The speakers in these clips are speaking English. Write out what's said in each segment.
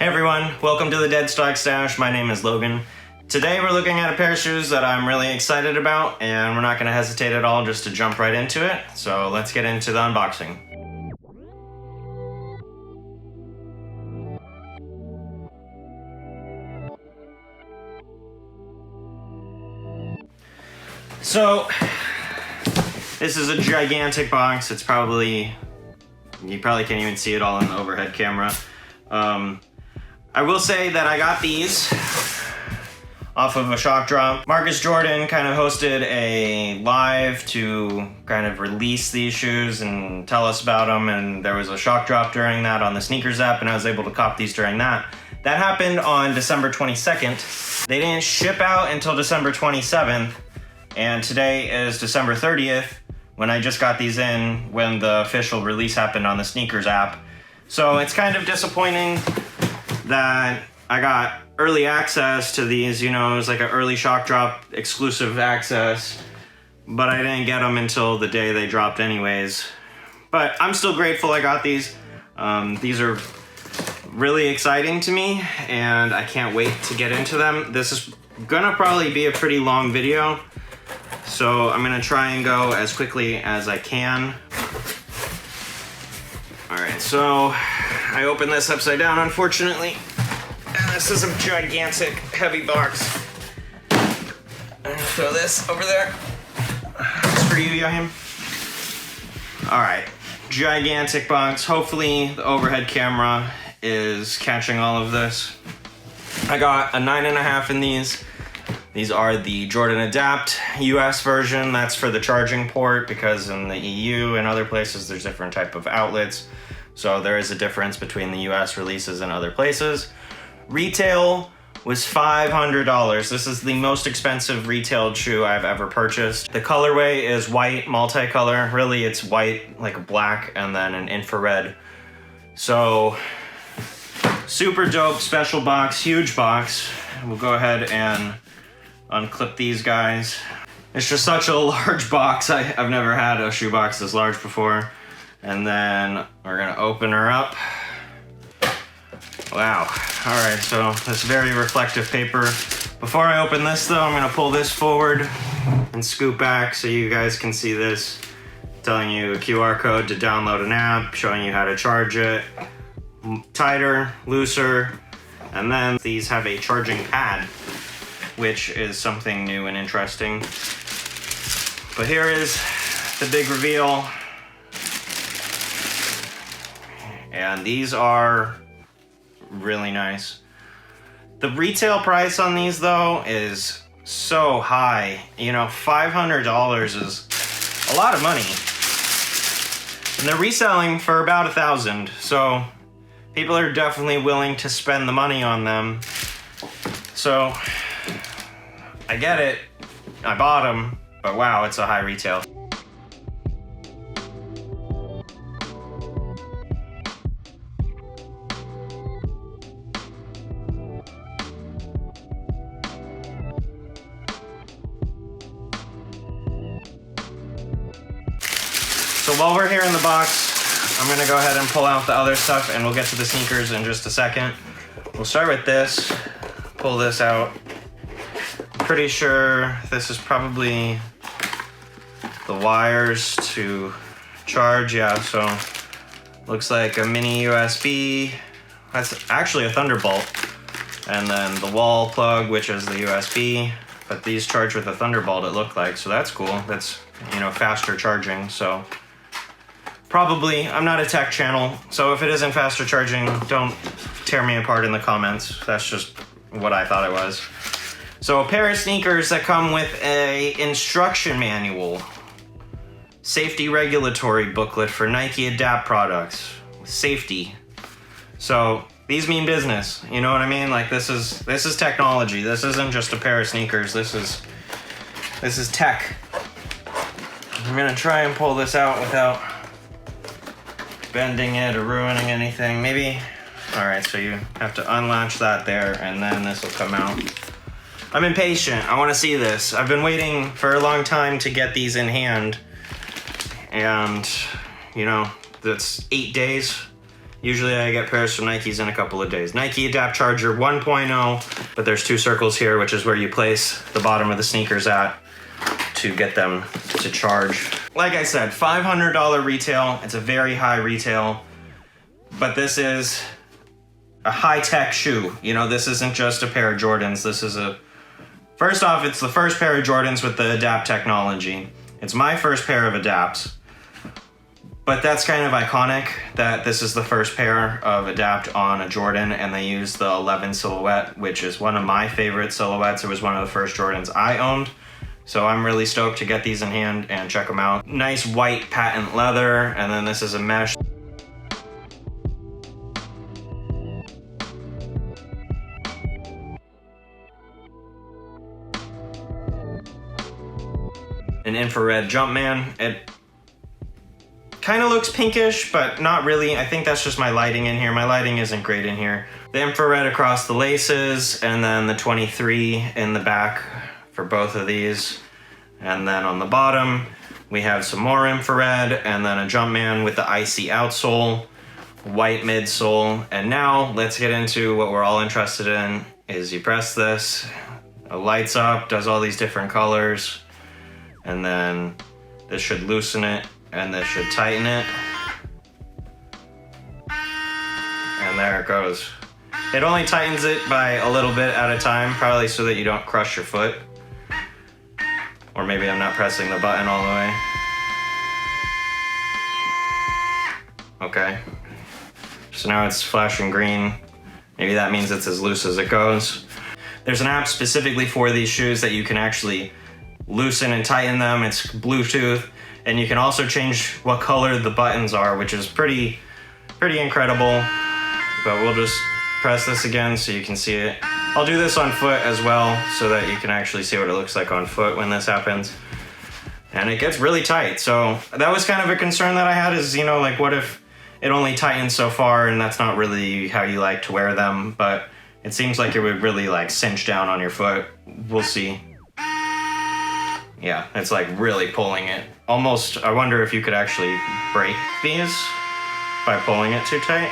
Hey everyone, welcome to the DeadstockStash. My name is Logan. Today we're looking at a pair of shoes that I'm really excited about, and we're not going to hesitate at all just to jump right into it. So let's get into the unboxing. So this is a gigantic box. It's probably, you probably can't even see it all in the overhead camera. I will say that I got these off of a shock drop. Marcus Jordan kind of hosted a live to kind of release these shoes and tell us about them, and there was a shock drop during that on the sneakers app, and I was able to cop these during that. That happened on December 22nd. They didn't ship out until December 27th, and today is December 30th when I just got these in when the official release happened on the sneakers app. So it's kind of disappointing that I got early access to these, you know, it was like an early shock drop exclusive access, but I didn't get them until the day they dropped anyways. But I'm still grateful I got these. These are really exciting to me, and I can't wait to get into them. This is gonna probably be a pretty long video, so I'm gonna try and go as quickly as I can. All right, so I opened this upside down, unfortunately, and this is a gigantic, heavy box. I'm gonna throw this over there. It's for you, Yahim. All right, gigantic box. Hopefully the overhead camera is catching all of this. I got a 9.5 in these. These are the Jordan Adapt US version. That's for the charging port, because in the EU and other places there's different type of outlets. So there is a difference between the US releases and other places. Retail was $500. This is the most expensive retailed shoe I've ever purchased. The colorway is white multicolor. Really it's white, like a black, and then an infrared. So super dope, special box, huge box. We'll go ahead and unclip these guys. It's just such a large box. I've never had a shoe box this large before. And then we're gonna open her up. Wow. All right, so this very reflective paper. Before I open this though, I'm gonna pull this forward and scoop back so you guys can see this. Telling you a QR code to download an app, showing you how to charge it. Tighter, looser, and then these have a charging pad, which is something new and interesting. But here is the big reveal. And these are really nice. The retail price on these though is so high. You know, $500 is a lot of money. And they're reselling for about $1,000. So people are definitely willing to spend the money on them. So I get it, I bought them, but wow, it's a high retail. So while we're here in the box, I'm gonna go ahead and pull out the other stuff, and we'll get to the sneakers in just a second. We'll start with this, pull this out. Pretty sure this is probably the wires to charge. Yeah, so looks like a mini USB. That's actually a Thunderbolt. And then the wall plug, which is the USB, but these charge with a Thunderbolt, it looked like, so that's cool. That's, you know, faster charging. So probably, I'm not a tech channel, so if it isn't faster charging, don't tear me apart in the comments. That's just what I thought it was. So a pair of sneakers that come with a instruction manual, safety regulatory booklet for Nike Adapt products, safety. So these mean business, you know what I mean? Like this is technology. This isn't just a pair of sneakers. This is tech. I'm gonna try and pull this out without bending it or ruining anything. Maybe. All right, so you have to unlatch that there, and then this will come out. I'm impatient. I want to see this. I've been waiting for a long time to get these in hand. And, you know, that's 8 days. Usually I get pairs from Nikes in a couple of days. Nike Adapt Charger 1.0, but there's 2 circles here, which is where you place the bottom of the sneakers at to get them to charge. Like I said, $500 retail. It's a very high retail, but this is a high-tech shoe. You know, this isn't just a pair of Jordans. This is first off, it's the first pair of Jordans with the Adapt technology. It's my first pair of Adapts. But that's kind of iconic that this is the first pair of Adapt on a Jordan, and they use the 11 silhouette, which is one of my favorite silhouettes. It was one of the first Jordans I owned. So I'm really stoked to get these in hand and check them out. Nice white patent leather, and then this is a mesh. An infrared Jumpman. It kind of looks pinkish, but not really. I think that's just my lighting in here. My lighting isn't great in here. The infrared across the laces, and then the 23 in the back for both of these. And then on the bottom, we have some more infrared, and then a Jumpman with the icy outsole, white midsole. And now let's get into what we're all interested in, is you press this, it lights up, does all these different colors, and then this should loosen it, and this should tighten it. And there it goes. It only tightens it by a little bit at a time, probably so that you don't crush your foot. Or maybe I'm not pressing the button all the way. Okay. So now it's flashing green. Maybe that means it's as loose as it goes. There's an app specifically for these shoes that you can actually loosen and tighten them. It's Bluetooth. And you can also change what color the buttons are, which is pretty incredible. But we'll just press this again so you can see it. I'll do this on foot as well so that you can actually see what it looks like on foot when this happens. And it gets really tight. So that was kind of a concern that I had, is, you know, like, what if it only tightens so far and that's not really how you like to wear them? But it seems like it would really like cinch down on your foot. We'll see. Yeah, it's like really pulling it. Almost, I wonder if you could actually break these by pulling it too tight.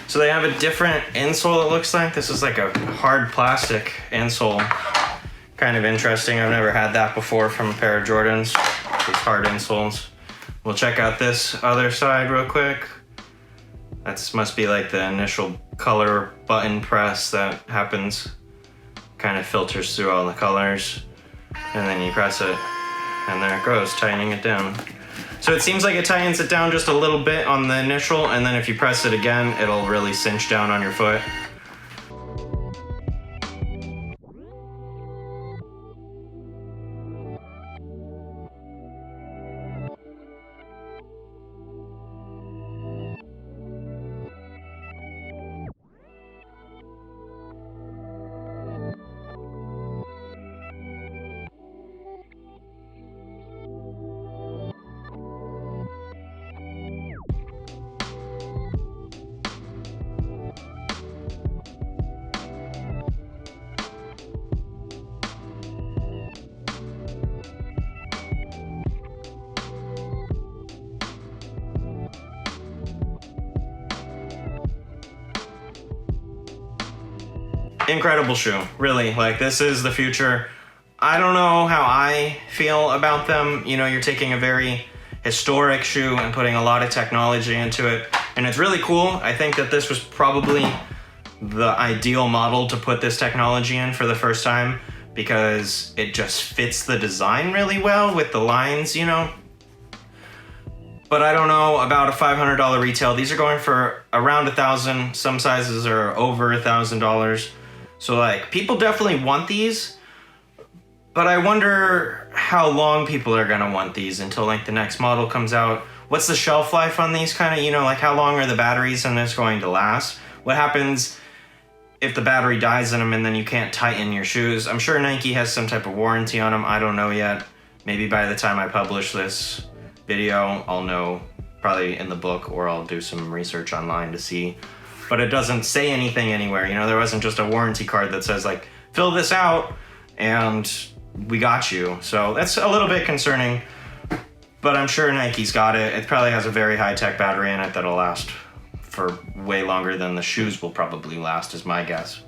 So they have a different insole, it looks like. This is like a hard plastic insole. Kind of interesting. I've never had that before from a pair of Jordans. These hard insoles. We'll check out this other side real quick. That must be like the initial color button press that happens. Kind of filters through all the colors. And then you press it, and there it goes, tightening it down. So it seems like it tightens it down just a little bit on the initial, and then if you press it again, it'll really cinch down on your foot. Incredible shoe, really. Like, this is the future. I don't know how I feel about them. You know, you're taking a very historic shoe and putting a lot of technology into it, and it's really cool. I think that this was probably the ideal model to put this technology in for the first time, because it just fits the design really well with the lines, you know. But I don't know about a $500 retail. These are going for around $1,000. Some sizes are over $1,000. So like, people definitely want these, but I wonder how long people are gonna want these until like the next model comes out. What's the shelf life on these, kind of, you know, like how long are the batteries in this going to last? What happens if the battery dies in them and then you can't tighten your shoes? I'm sure Nike has some type of warranty on them. I don't know yet. Maybe by the time I publish this video, I'll know, probably in the book, or I'll do some research online to see. But it doesn't say anything anywhere. You know, there wasn't just a warranty card that says like, fill this out and we got you. So that's a little bit concerning. but I'm sure Nike's got it. It probably has a very high-tech battery in it that'll last for way longer than the shoes will probably last, is my guess.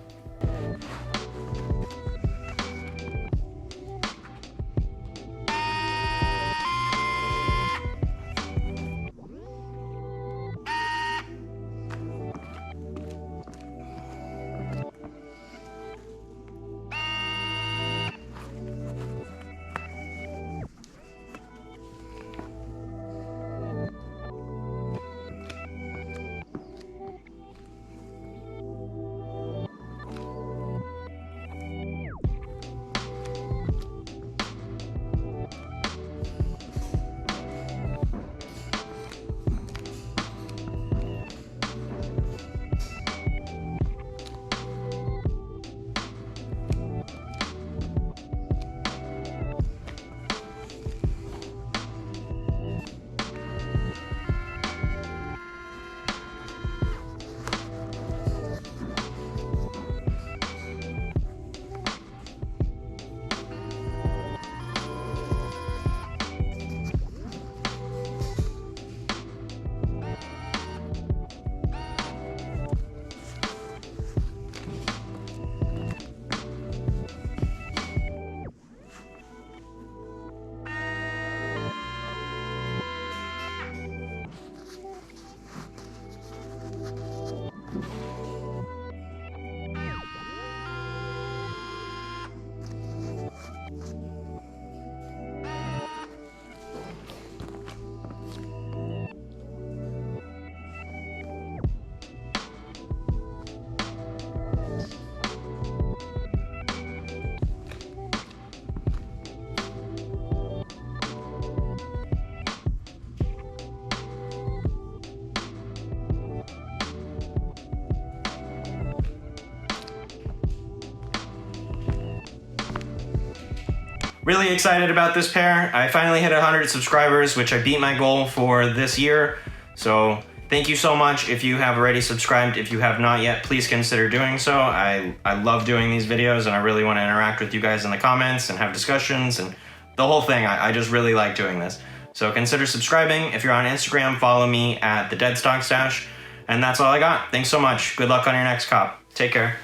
Really excited about this pair. I finally hit 100 subscribers, which I beat my goal for this year. So thank you so much. If you have already subscribed, if you have not yet, please consider doing so. I love doing these videos and I really want to interact with you guys in the comments and have discussions and the whole thing. I just really like doing this. So consider subscribing. If you're on Instagram, follow me at TheDeadstockStash. And that's all I got. Thanks so much. Good luck on your next cop. Take care.